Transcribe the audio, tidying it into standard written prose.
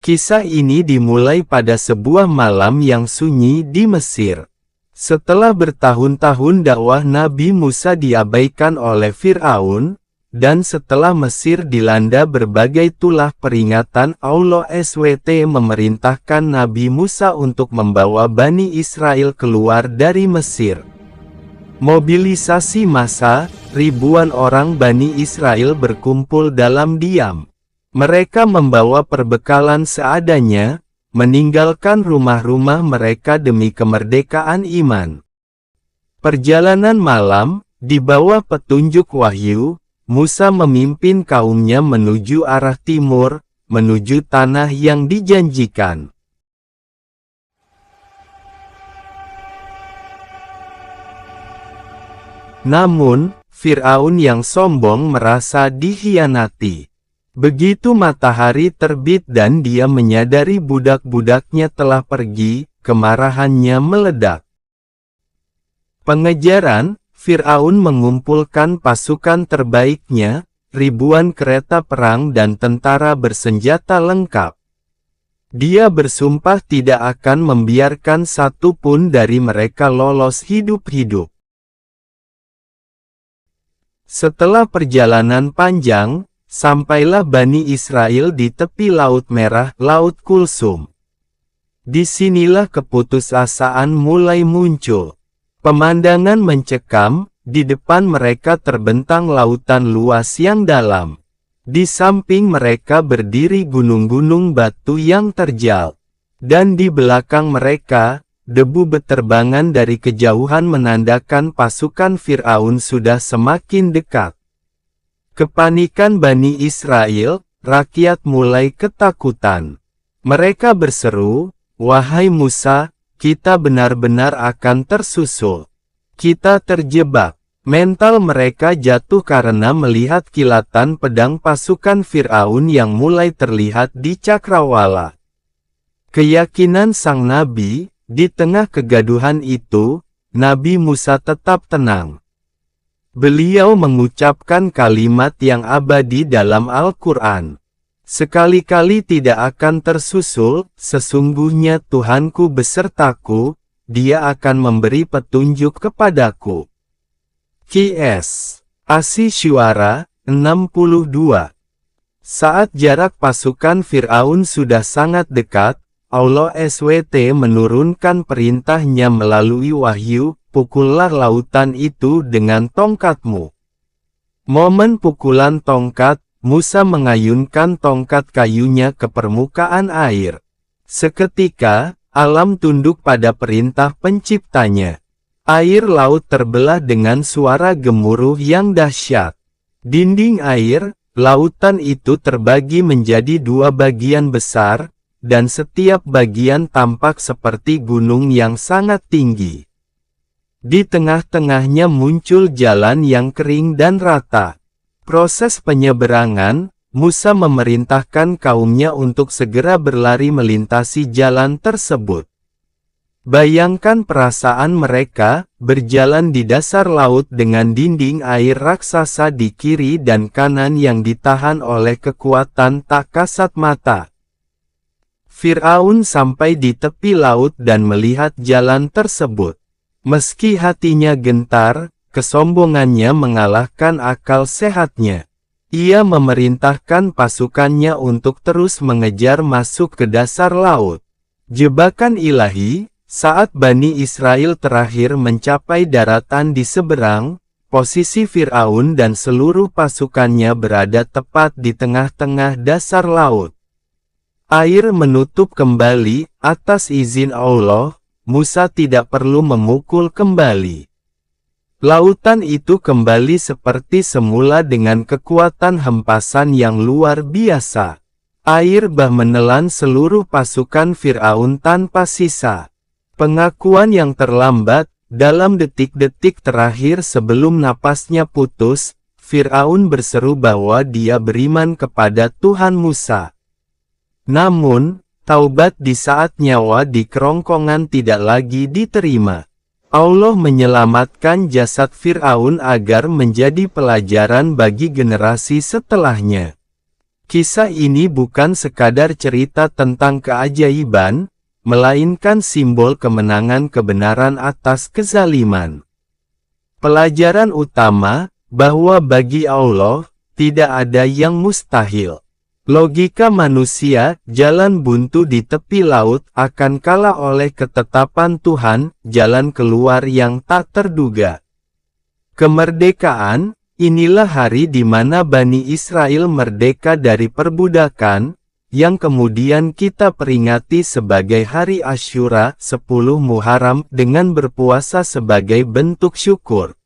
Kisah ini dimulai pada sebuah malam yang sunyi di Mesir. Setelah bertahun-tahun dakwah Nabi Musa diabaikan oleh Fir'aun, dan setelah Mesir dilanda berbagai tulah peringatan, Allah SWT memerintahkan Nabi Musa untuk membawa Bani Israel keluar dari Mesir. Mobilisasi massa, ribuan orang Bani Israel berkumpul dalam diam. Mereka membawa perbekalan seadanya, meninggalkan rumah-rumah mereka demi kemerdekaan iman. Perjalanan malam, di bawah petunjuk wahyu, Musa memimpin kaumnya menuju arah timur, menuju tanah yang dijanjikan. Namun, Fir'aun yang sombong merasa dikhianati. Begitu matahari terbit dan dia menyadari budak-budaknya telah pergi, kemarahannya meledak. Pengejaran, Fir'aun mengumpulkan pasukan terbaiknya, ribuan kereta perang dan tentara bersenjata lengkap. Dia bersumpah tidak akan membiarkan satu pun dari mereka lolos hidup-hidup. Setelah perjalanan panjang, sampailah Bani Israel di tepi Laut Merah, Laut Kulsum. Disinilah keputusasaan mulai muncul. Pemandangan mencekam, di depan mereka terbentang lautan luas yang dalam. Di samping mereka berdiri gunung-gunung batu yang terjal. Dan di belakang mereka, debu beterbangan dari kejauhan menandakan pasukan Fir'aun sudah semakin dekat. Kepanikan Bani Israel, rakyat mulai ketakutan. Mereka berseru, "Wahai Musa, kita benar-benar akan tersusul. Kita terjebak." Mental mereka jatuh karena melihat kilatan pedang pasukan Fir'aun yang mulai terlihat di cakrawala. Keyakinan sang nabi, di tengah kegaduhan itu, Nabi Musa tetap tenang. Beliau mengucapkan kalimat yang abadi dalam Al-Quran. "Sekali-kali tidak akan tersusul, sesungguhnya Tuhanku besertaku, Dia akan memberi petunjuk kepadaku." Qs. Asy-Syu'ara 62. Saat jarak pasukan Fir'aun sudah sangat dekat, Allah SWT menurunkan perintahnya melalui wahyu, "Pukullah lautan itu dengan tongkatmu." Momen pukulan tongkat, Musa mengayunkan tongkat kayunya ke permukaan air. Seketika, alam tunduk pada perintah penciptanya. Air laut terbelah dengan suara gemuruh yang dahsyat. Dinding air, lautan itu terbagi menjadi dua bagian besar, dan setiap bagian tampak seperti gunung yang sangat tinggi. Di tengah-tengahnya muncul jalan yang kering dan rata. Proses penyeberangan, Musa memerintahkan kaumnya untuk segera berlari melintasi jalan tersebut. Bayangkan perasaan mereka, berjalan di dasar laut dengan dinding air raksasa di kiri dan kanan yang ditahan oleh kekuatan tak kasat mata. Fir'aun sampai di tepi laut dan melihat jalan tersebut. Meski hatinya gentar, kesombongannya mengalahkan akal sehatnya. Ia memerintahkan pasukannya untuk terus mengejar masuk ke dasar laut. Jebakan ilahi, saat Bani Israel terakhir mencapai daratan di seberang, posisi Fir'aun dan seluruh pasukannya berada tepat di tengah-tengah dasar laut. Air menutup kembali, atas izin Allah, Musa tidak perlu memukul kembali. Lautan itu kembali seperti semula dengan kekuatan hempasan yang luar biasa. Air bah menelan seluruh pasukan Fir'aun tanpa sisa. Pengakuan yang terlambat, dalam detik-detik terakhir sebelum napasnya putus, Fir'aun berseru bahwa dia beriman kepada Tuhan Musa. Namun, taubat di saat nyawa di kerongkongan tidak lagi diterima. Allah menyelamatkan jasad Fir'aun agar menjadi pelajaran bagi generasi setelahnya. Kisah ini bukan sekadar cerita tentang keajaiban, melainkan simbol kemenangan kebenaran atas kezaliman. Pelajaran utama, bahwa bagi Allah, tidak ada yang mustahil. Logika manusia, jalan buntu di tepi laut akan kalah oleh ketetapan Tuhan, jalan keluar yang tak terduga. Kemerdekaan, inilah hari di mana Bani Israel merdeka dari perbudakan, yang kemudian kita peringati sebagai Hari Asyura, 10 Muharram, dengan berpuasa sebagai bentuk syukur.